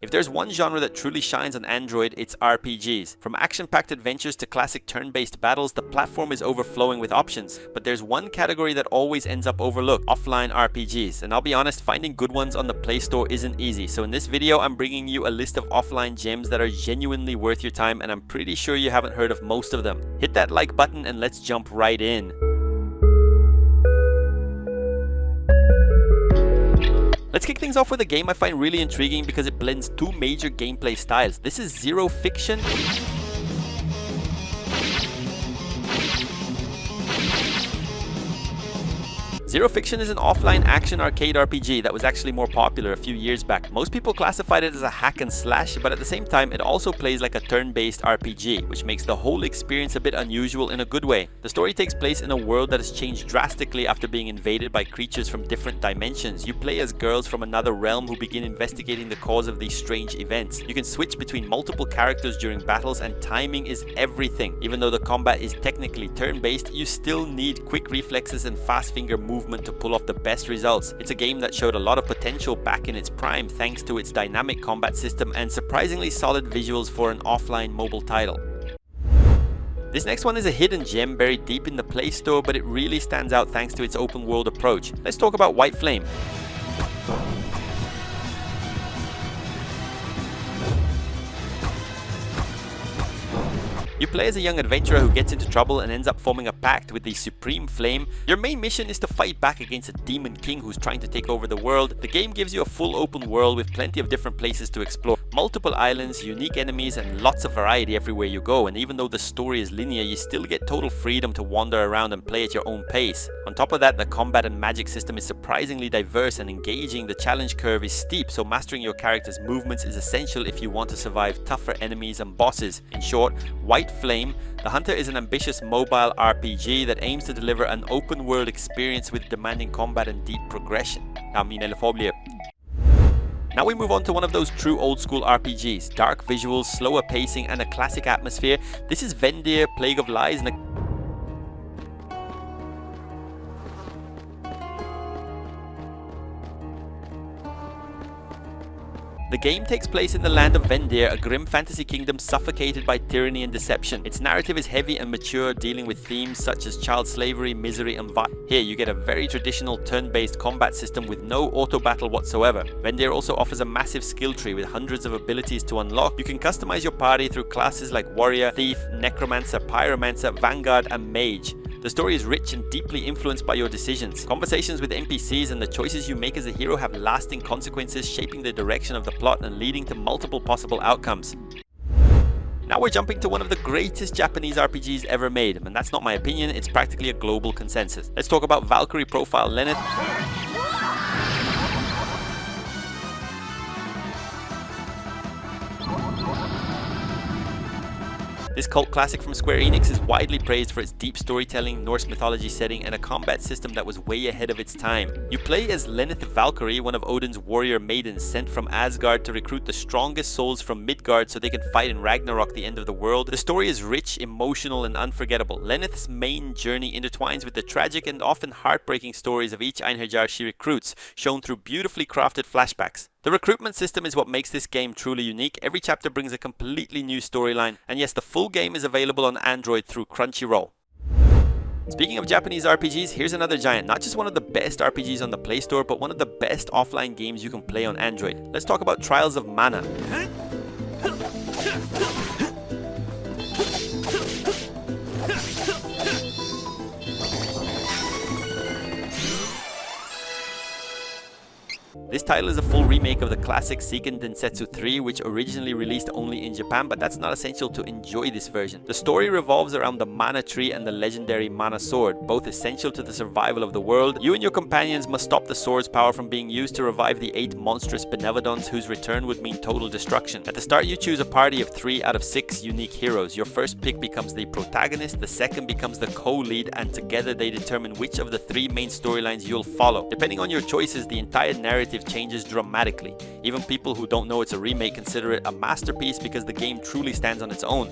If there's one genre that truly shines on Android, it's RPGs. From action-packed adventures to classic turn-based battles, the platform is overflowing with options. But there's one category that always ends up overlooked: offline RPGs. And I'll be honest, finding good ones on the Play Store isn't easy. So in this video, I'm bringing you a list of offline gems that are genuinely worth your time, and I'm pretty sure you haven't heard of most of them. Hit that like button and let's jump right in. Let's kick things off with a game I find really intriguing because it blends two major gameplay styles. This is Zero Fiction. Zero Fiction is an offline action arcade RPG that was actually more popular a few years back. Most people classified it as a hack and slash, but at the same time it also plays like a turn-based RPG, which makes the whole experience a bit unusual in a good way. The story takes place in a world that has changed drastically after being invaded by creatures from different dimensions. You play as girls from another realm who begin investigating the cause of these strange events. You can switch between multiple characters during battles, and timing is everything. Even though the combat is technically turn-based, you still need quick reflexes and fast finger movement to pull off the best results. It's a game that showed a lot of potential back in its prime thanks to its dynamic combat system and surprisingly solid visuals for an offline mobile title. This next one is a hidden gem buried deep in the Play Store, but it really stands out thanks to its open world approach. Let's talk about White Flame. You play as a young adventurer who gets into trouble and ends up forming a pact with the Supreme Flame. Your main mission is to fight back against a demon king who's trying to take over the world. The game gives you a full open world with plenty of different places to explore. Multiple islands, unique enemies, and lots of variety everywhere you go. And even though the story is linear, you still get total freedom to wander around and play at your own pace. On top of that, the combat and magic system is surprisingly diverse and engaging. The challenge curve is steep, so mastering your character's movements is essential if you want to survive tougher enemies and bosses. In short, White Flame, The Hunter is an ambitious mobile RPG that aims to deliver an open world experience with demanding combat and deep progression. Now we move on to one of those true old school RPGs. Dark visuals, slower pacing, and a classic atmosphere. This is VENDIR, Plague of Lies, and the game takes place in the land of VENDIR, a grim fantasy kingdom suffocated by tyranny and deception. Its narrative is heavy and mature, dealing with themes such as child slavery, misery, and violence. Here you get a very traditional turn-based combat system with no auto-battle whatsoever. VENDIR also offers a massive skill tree with hundreds of abilities to unlock. You can customize your party through classes like Warrior, Thief, Necromancer, Pyromancer, Vanguard, and Mage. The story is rich and deeply influenced by your decisions. Conversations with NPCs and the choices you make as a hero have lasting consequences, shaping the direction of the plot and leading to multiple possible outcomes. Now we're jumping to one of the greatest Japanese RPGs ever made, and that's not my opinion, it's practically a global consensus. Let's talk about Valkyrie profile LENNETH. This cult classic from Square Enix is widely praised for its deep storytelling, Norse mythology setting, and a combat system that was way ahead of its time. You play as Lenneth Valkyrie, one of Odin's warrior maidens sent from Asgard to recruit the strongest souls from Midgard so they can fight in Ragnarok, the end of the world. The story is rich, emotional, and unforgettable. Lenneth's main journey intertwines with the tragic and often heartbreaking stories of each Einherjar she recruits, shown through beautifully crafted flashbacks. The recruitment system is what makes this game truly unique. Every chapter brings a completely new storyline, and yes, the full game is available on Android through Crunchyroll. Speaking of Japanese RPGs, here's another giant. Not just one of the best RPGs on the Play Store, but one of the best offline games you can play on Android. Let's talk about Trials of Mana. This title is a full remake of the classic Seiken Densetsu 3, which originally released only in Japan, but that's not essential to enjoy this version. The story revolves around the Mana Tree and the legendary Mana Sword, both essential to the survival of the world. You and your companions must stop the sword's power from being used to revive the 8 monstrous benevolents whose return would mean total destruction. At the start, you choose a party of 3 out of 6 unique heroes. Your first pick becomes the protagonist, the second becomes the co-lead, and together they determine which of the 3 main storylines you'll follow. Depending on your choices, the entire narrative changes dramatically. Even people who don't know it's a remake consider it a masterpiece because the game truly stands on its own.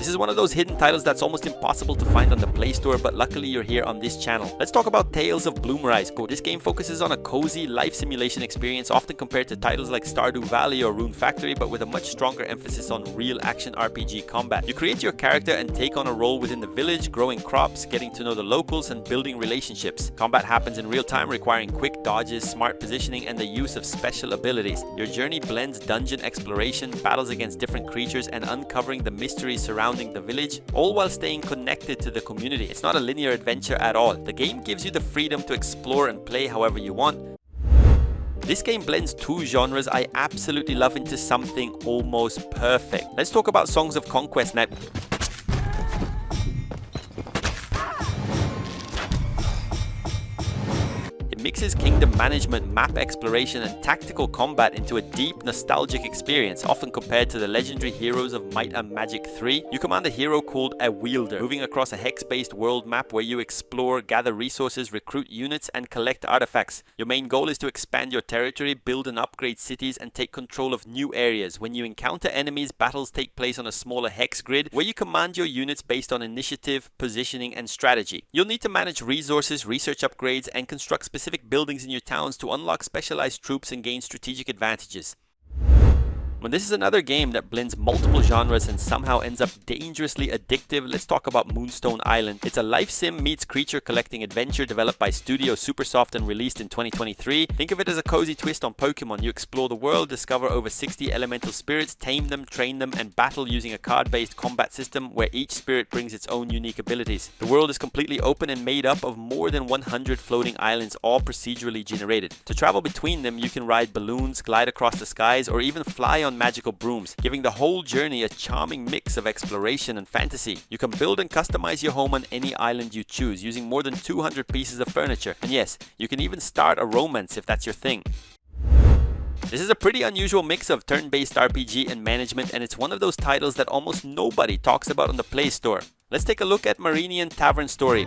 This is one of those hidden titles that's almost impossible to find on the Playstore, but luckily you're here on this channel. Let's talk about Tales of Bloomrise. This game focuses on a cozy life simulation experience, often compared to titles like Stardew Valley or Rune Factory, but with a much stronger emphasis on real action RPG combat. You create your character and take on a role within the village, growing crops, getting to know the locals, and building relationships. Combat happens in real time, requiring quick dodges, smart positioning, and the use of special abilities. Your journey blends dungeon exploration, battles against different creatures, and uncovering the mysteries surrounding the village, all while staying connected to the community. It's not a linear adventure at all. The game gives you the freedom to explore and play however you want. This game blends two genres I absolutely love into something almost perfect. Let's talk about Songs of Conquest now. Mixes kingdom management, map exploration, and tactical combat into a deep, nostalgic experience, often compared to the legendary heroes of Might and Magic 3. You command a hero called a Wielder, moving across a hex-based world map where you explore, gather resources, recruit units, and collect artifacts. Your main goal is to expand your territory, build and upgrade cities, and take control of new areas. When you encounter enemies, battles take place on a smaller hex grid, where you command your units based on initiative, positioning, and strategy. You'll need to manage resources, research upgrades, and construct specific buildings in your towns to unlock specialized troops and gain strategic advantages. When this is another game that blends multiple genres and somehow ends up dangerously addictive, let's talk about Moonstone Island. It's a life sim meets creature collecting adventure developed by Studio Supersoft and released in 2023. Think of it as a cozy twist on Pokemon. You explore the world, discover over 60 elemental spirits, tame them, train them, and battle using a card-based combat system where each spirit brings its own unique abilities. The world is completely open and made up of more than 100 floating islands, all procedurally generated. To travel between them, you can ride balloons, glide across the skies, or even fly on magical brooms, giving the whole journey a charming mix of exploration and fantasy. You can build and customize your home on any island you choose, using more than 200 pieces of furniture. And yes, you can even start a romance if that's your thing. This is a pretty unusual mix of turn-based RPG and management, and it's one of those titles that almost nobody talks about on the Playstore. Let's take a look at MARENIAN Tavern Story.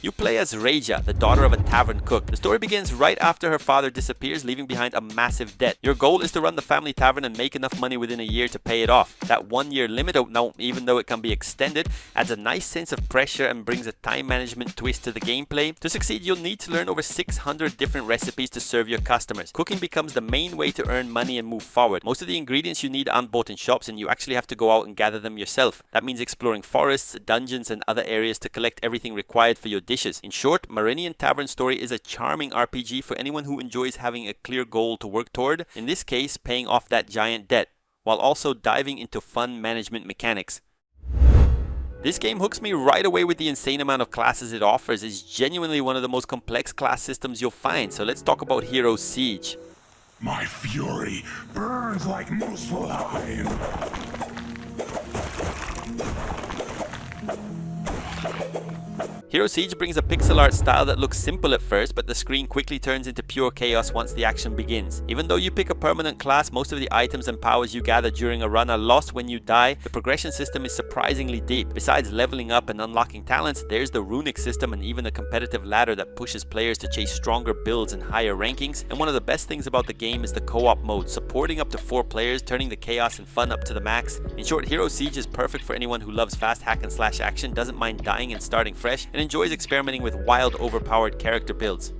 You play as Reja, the daughter of a tavern cook. The story begins right after her father disappears, leaving behind a massive debt. Your goal is to run the family tavern and make enough money within a year to pay it off. That 1-year limit, even though it can be extended, adds a nice sense of pressure and brings a time management twist to the gameplay. To succeed, you'll need to learn over 600 different recipes to serve your customers. Cooking becomes the main way to earn money and move forward. Most of the ingredients you need aren't bought in shops, and you actually have to go out and gather them yourself. That means exploring forests, dungeons, and other areas to collect everything required for your dishes. In short, MARENIAN Tavern Story is a charming RPG for anyone who enjoys having a clear goal to work toward, in this case paying off that giant debt, while also diving into fun management mechanics. This game hooks me right away with the insane amount of classes it offers. It's genuinely one of the most complex class systems you'll find, so let's talk about Hero Siege. My fury burns like Muspelheim. Hero Siege brings a pixel art style that looks simple at first, but the screen quickly turns into pure chaos once the action begins. Even though you pick a permanent class, most of the items and powers you gather during a run are lost when you die. The progression system is surprisingly deep. Besides leveling up and unlocking talents, there's the runic system and even a competitive ladder that pushes players to chase stronger builds and higher rankings. And one of the best things about the game is the co-op mode, supporting up to 4 players, turning the chaos and fun up to the max. In short, Hero Siege is perfect for anyone who loves fast hack and slash action, doesn't mind dying and starting fresh, and enjoys experimenting with wild, overpowered character builds.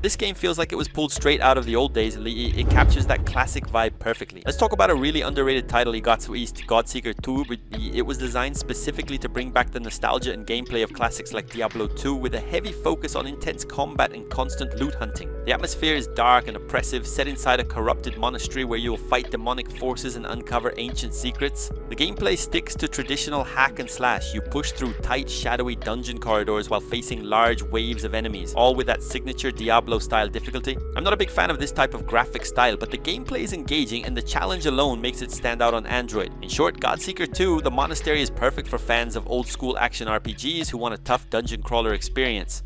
This game feels like it was pulled straight out of the old days. It captures that classic vibe perfectly. Let's talk about a really underrated title he got released, GOODSEEKER 2. It was designed specifically to bring back the nostalgia and gameplay of classics like Diablo 2 with a heavy focus on intense combat and constant loot hunting. The atmosphere is dark and oppressive, set inside a corrupted monastery where you will fight demonic forces and uncover ancient secrets. The gameplay sticks to traditional hack and slash. You push through tight, shadowy dungeon corridors while facing large waves of enemies, all with that signature Diablo style difficulty. I'm not a big fan of this type of graphic style, but the gameplay is engaging and the challenge alone makes it stand out on Android. In short, GOODSEEKER 2, the monastery is perfect for fans of old school action RPGs who want a tough dungeon crawler experience.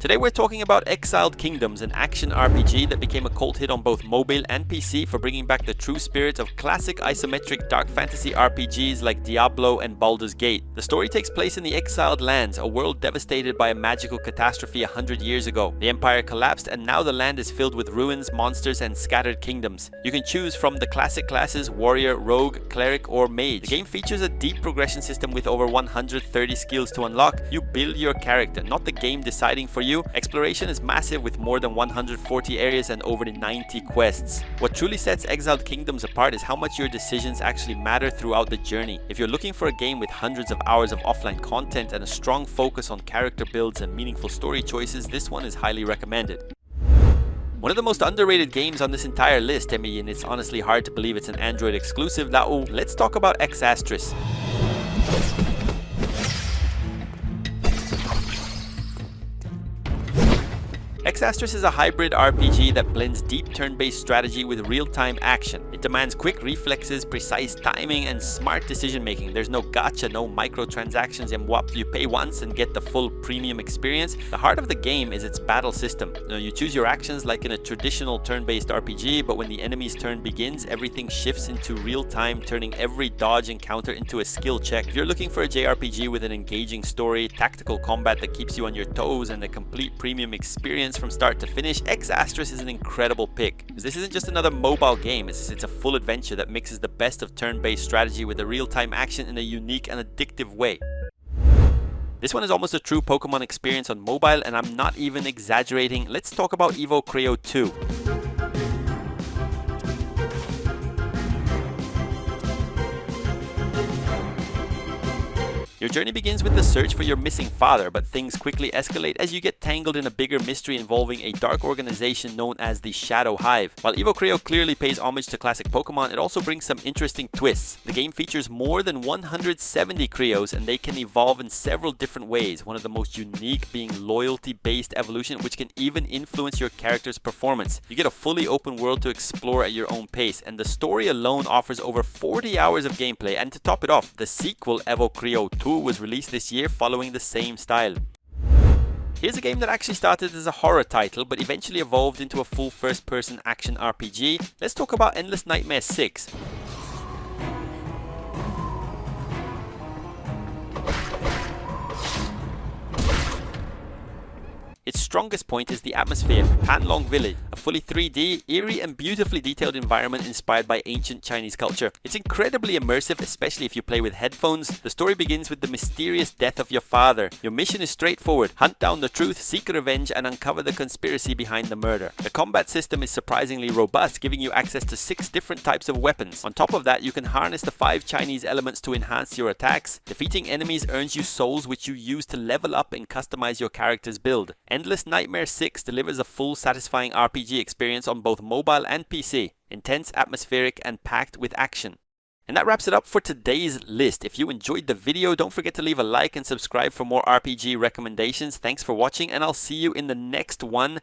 Today we're talking about Exiled Kingdoms, an action RPG that became a cult hit on both mobile and PC for bringing back the true spirit of classic isometric dark fantasy RPGs like Diablo and Baldur's Gate. The story takes place in the Exiled Lands, a world devastated by a magical catastrophe 100 years ago. The empire collapsed and now the land is filled with ruins, monsters and scattered kingdoms. You can choose from the classic classes warrior, rogue, cleric or mage. The game features a deep progression system with over 130 skills to unlock. You build your character, not the game deciding for you. Exploration is massive with more than 140 areas and over 90 quests. What truly sets Exiled Kingdoms apart is how much your decisions actually matter throughout the journey. If you're looking for a game with hundreds of hours of offline content and a strong focus on character builds and meaningful story choices, this one is highly recommended. One of the most underrated games on this entire list, and it's honestly hard to believe it's an Android exclusive, let's talk about ASTRIS. ASTRIS is a hybrid RPG that blends deep turn-based strategy with real-time action. It demands quick reflexes, precise timing, and smart decision-making. There's no gacha, no microtransactions, and you pay once and get the full premium experience. The heart of the game is its battle system. You choose your actions like in a traditional turn-based RPG, but when the enemy's turn begins, everything shifts into real-time, turning every dodge encounter into a skill check. If you're looking for a JRPG with an engaging story, tactical combat that keeps you on your toes, and a complete premium experience from start to finish, ASTRIS is an incredible pick. This isn't just another mobile game, it's a full adventure that mixes the best of turn-based strategy with a real-time action in a unique and addictive way. This one is almost a true Pokemon experience on mobile, and I'm not even exaggerating. Let's talk about EVOCREO 2. Your journey begins with the search for your missing father, but things quickly escalate as you get tangled in a bigger mystery involving a dark organization known as the Shadow Hive. While EVOCREO clearly pays homage to classic Pokemon, it also brings some interesting twists. The game features more than 170 Creos, and they can evolve in several different ways, one of the most unique being loyalty-based evolution, which can even influence your character's performance. You get a fully open world to explore at your own pace, and the story alone offers over 40 hours of gameplay. And to top it off, the sequel, EVOCREO 2, was released this year following the same style. Here's a game that actually started as a horror title but eventually evolved into a full first-person action RPG. Let's talk about Endless Nightmare 6. Its strongest point is the atmosphere. Panlong Village, a fully 3D, eerie and beautifully detailed environment inspired by ancient Chinese culture. It's incredibly immersive, especially if you play with headphones. The story begins with the mysterious death of your father. Your mission is straightforward: hunt down the truth, seek revenge, and uncover the conspiracy behind the murder. The combat system is surprisingly robust, giving you access to 6 different types of weapons. On top of that, you can harness the 5 Chinese elements to enhance your attacks. Defeating enemies earns you souls, which you use to level up and customize your character's build. Endless Nightmare 6 delivers a full, satisfying RPG experience on both mobile and PC. Intense, atmospheric, and packed with action. And that wraps it up for today's list. If you enjoyed the video, don't forget to leave a like and subscribe for more RPG recommendations. Thanks for watching, and I'll see you in the next one.